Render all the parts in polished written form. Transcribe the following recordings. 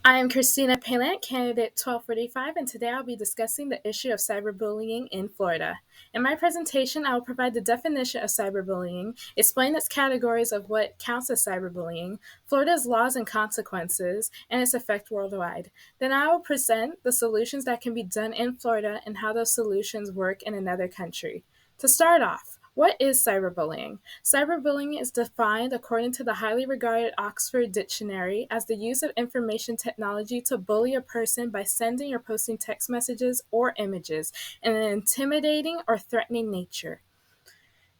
I am Christina Palant, candidate 1245, and today I'll be discussing the issue of cyberbullying in Florida. In my presentation, I will provide the definition of cyberbullying, explain its categories of what counts as cyberbullying, Florida's laws and consequences, and its effect worldwide. Then I will present the solutions that can be done in Florida and how those solutions work in another country. To start off, what is cyberbullying? Cyberbullying is defined according to the highly regarded Oxford Dictionary as the use of information technology to bully a person by sending or posting text messages or images in an intimidating or threatening nature.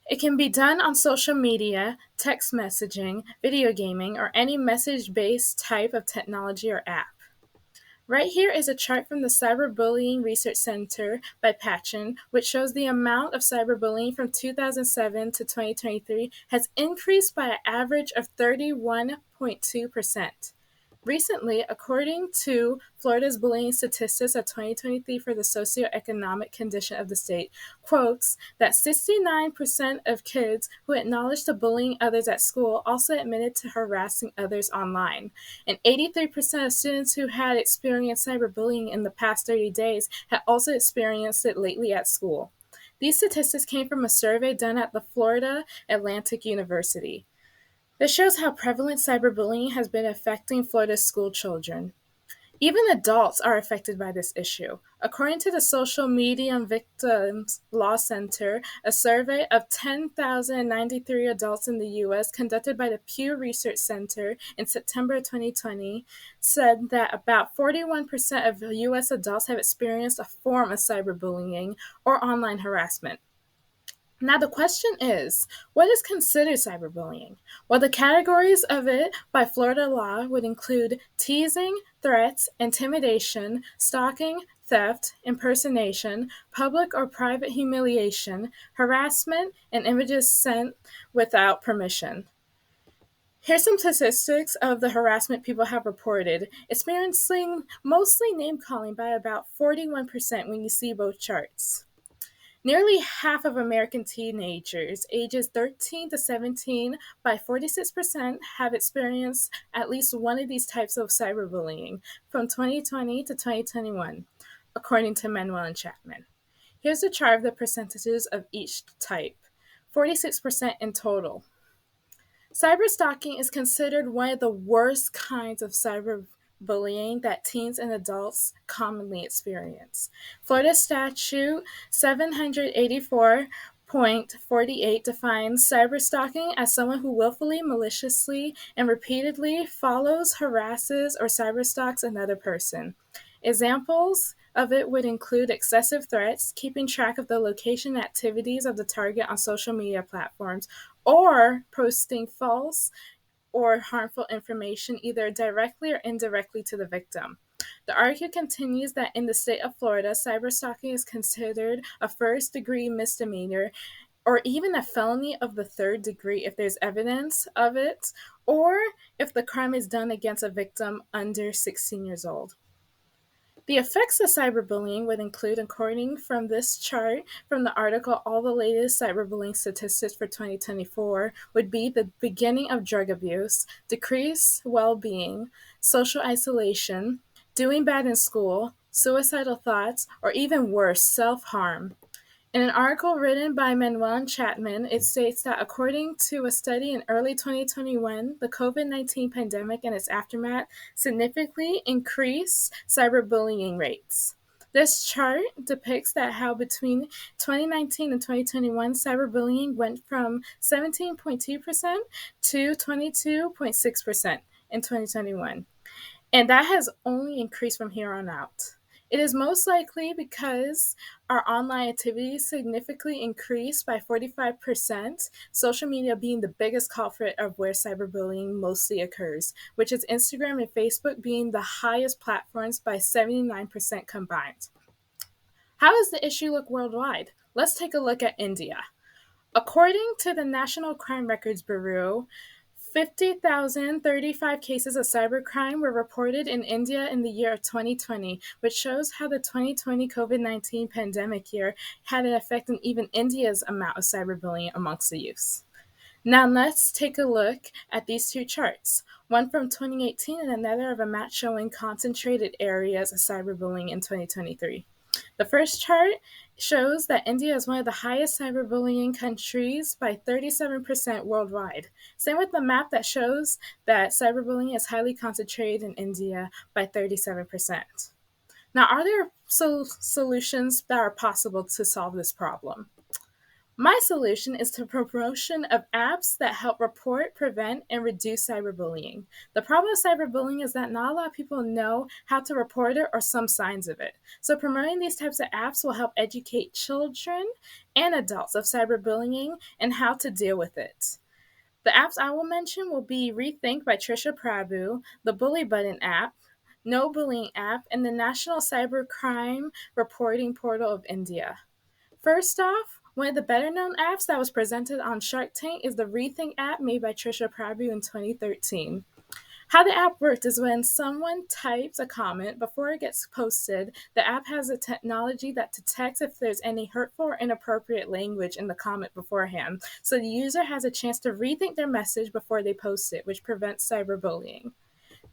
It can be done on social media, text messaging, video gaming, or any message-based type of technology or app. Right here is a chart from the Cyberbullying Research Center by Patchen, which shows the amount of cyberbullying from 2007 to 2023 has increased by an average of 31.2%. Recently, according to Florida's bullying statistics of 2023 for the socioeconomic condition of the state, quotes that 69% of kids who acknowledged to bullying others at school also admitted to harassing others online. And 83% of students who had experienced cyberbullying in the past 30 days had also experienced it lately at school. These statistics came from a survey done at the Florida Atlantic University. This shows how prevalent cyberbullying has been affecting Florida's school children. Even adults are affected by this issue. According to the Social Media Victims Law Center, a survey of 10,093 adults in the U.S. conducted by the Pew Research Center in September 2020 said that about 41% of U.S. adults have experienced a form of cyberbullying or online harassment. Now, the question is, what is considered cyberbullying? Well, the categories of it by Florida law would include teasing, threats, intimidation, stalking, theft, impersonation, public or private humiliation, harassment, and images sent without permission. Here's some statistics of the harassment people have reported, experiencing mostly name-calling by about 41% when you see both charts. Nearly half of American teenagers ages 13 to 17 by 46% have experienced at least one of these types of cyberbullying from 2020 to 2021, according to Manuel and Chapman. Here's a chart of the percentages of each type, 46% in total. Cyberstalking is considered one of the worst kinds of cyberbullying that teens and adults commonly experience. Florida Statute 784.48 defines cyberstalking as someone who willfully, maliciously, and repeatedly follows, harasses, or cyberstalks another person. Examples of it would include excessive threats, keeping track of the location and activities of the target on social media platforms, or posting false or harmful information either directly or indirectly to the victim. The article continues that in the state of Florida, cyberstalking is considered a first-degree misdemeanor or even a felony of the third degree if there's evidence of it, or if the crime is done against a victim under 16 years old. The effects of cyberbullying would include, according from this chart from the article, all the latest cyberbullying statistics for 2024 would be the beginning of drug abuse, decreased well-being, social isolation, doing bad in school, suicidal thoughts, or even worse, self-harm. In an article written by Manuel and Chapman, it states that according to a study in early 2021, the COVID-19 pandemic and its aftermath significantly increased cyberbullying rates. This chart depicts that how between 2019 and 2021, cyberbullying went from 17.2% to 22.6% in 2021. And that has only increased from here on out. It is most likely because our online activities significantly increased by 45%, social media being the biggest culprit of where cyberbullying mostly occurs, which is Instagram and Facebook being the highest platforms by 79% combined. How does the issue look worldwide? Let's take a look at India. According to the National Crime Records Bureau, 50,035 cases of cybercrime were reported in India in the year of 2020, which shows how the 2020 COVID-19 pandemic year had an effect on even India's amount of cyberbullying amongst the youth. Now let's take a look at these two charts, one from 2018 and another of a map showing concentrated areas of cyberbullying in 2023. The first chart shows that India is one of the highest cyberbullying countries by 37% worldwide. Same with the map that shows that cyberbullying is highly concentrated in India by 37%. Now, are there solutions that are possible to solve this problem? My solution is the promotion of apps that help report, prevent, and reduce cyberbullying. The problem with cyberbullying is that not a lot of people know how to report it or some signs of it. So promoting these types of apps will help educate children and adults of cyberbullying and how to deal with it. The apps I will mention will be Rethink by Trisha Prabhu, the Bully Button app, No Bullying app, and the National Cybercrime Reporting Portal of India. First off, one of the better known apps that was presented on Shark Tank is the Rethink app made by Trisha Prabhu in 2013. How the app works is when someone types a comment before it gets posted, the app has a technology that detects if there's any hurtful or inappropriate language in the comment beforehand, so the user has a chance to rethink their message before they post it, which prevents cyberbullying.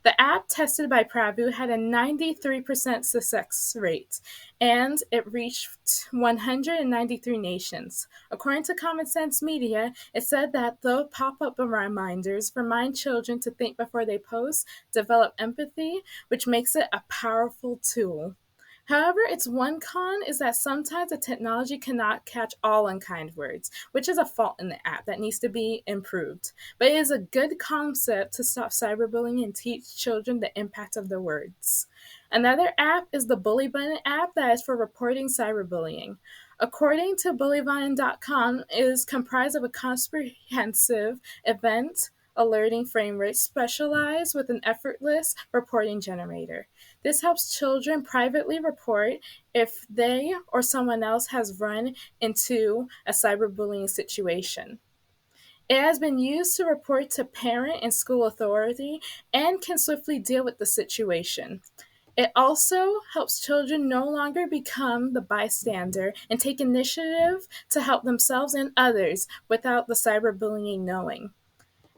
The app tested by Prabhu had a 93% success rate, and it reached 193 nations. According to Common Sense Media, it said that the pop-up reminders remind children to think before they post, develop empathy, which makes it a powerful tool. However, its one con is that sometimes the technology cannot catch all unkind words, which is a fault in the app that needs to be improved. But it is a good concept to stop cyberbullying and teach children the impact of the words. Another app is the Bully Button app that is for reporting cyberbullying. According to bullybutton.com, it is comprised of a comprehensive event alerting framework specialized with an effortless reporting generator. This helps children privately report if they or someone else has run into a cyberbullying situation. It has been used to report to parent and school authority and can swiftly deal with the situation. It also helps children no longer become the bystander and take initiative to help themselves and others without the cyberbullying knowing.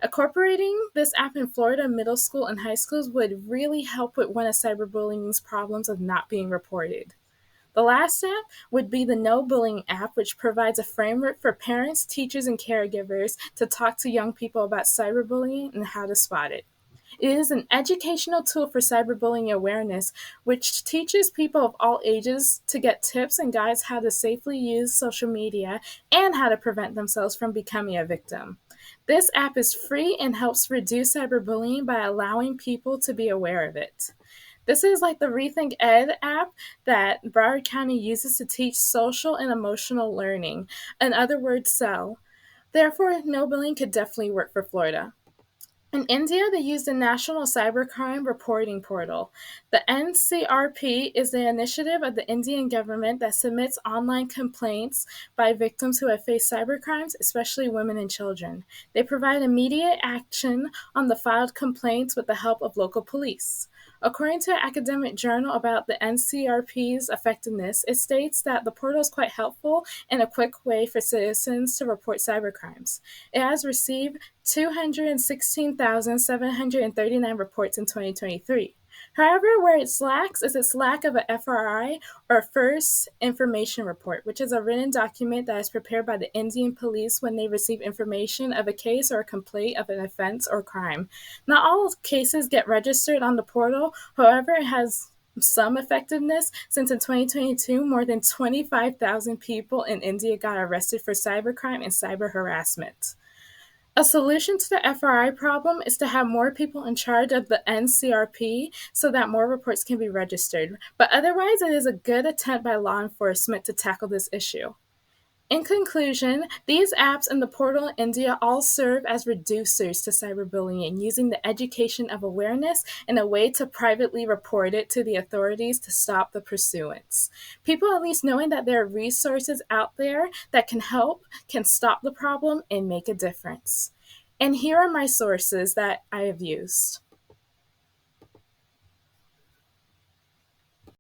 Incorporating this app in Florida middle school and high schools would really help with one of cyberbullying's problems of not being reported. The last app would be the No Bullying app, which provides a framework for parents, teachers, and caregivers to talk to young people about cyberbullying and how to spot it. It is an educational tool for cyberbullying awareness, which teaches people of all ages to get tips and guides how to safely use social media and how to prevent themselves from becoming a victim. This app is free and helps reduce cyberbullying by allowing people to be aware of it. This is like the Rethink Ed app that Broward County uses to teach social and emotional learning. In other words, SEL. Therefore, no bullying could definitely work for Florida. In India, they use the National Cybercrime Reporting Portal. The NCRP is the initiative of the Indian government that submits online complaints by victims who have faced cybercrimes, especially women and children. They provide immediate action on the filed complaints with the help of local police. According to an academic journal about the NCRP's effectiveness, it states that the portal is quite helpful and a quick way for citizens to report cybercrimes. It has received 216,739 reports in 2023. However, where it lacks is its lack of a FRI, or First Information Report, which is a written document that is prepared by the Indian police when they receive information of a case or a complaint of an offense or crime. Not all cases get registered on the portal, however, it has some effectiveness since in 2022, more than 25,000 people in India got arrested for cybercrime and cyber harassment. A solution to the FRI problem is to have more people in charge of the NCRP so that more reports can be registered, but otherwise it is a good attempt by law enforcement to tackle this issue. In conclusion, these apps and the portal in India all serve as reducers to cyberbullying, using the education of awareness and a way to privately report it to the authorities to stop the pursuance. People at least knowing that there are resources out there that can help, can stop the problem, and make a difference. And here are my sources that I have used.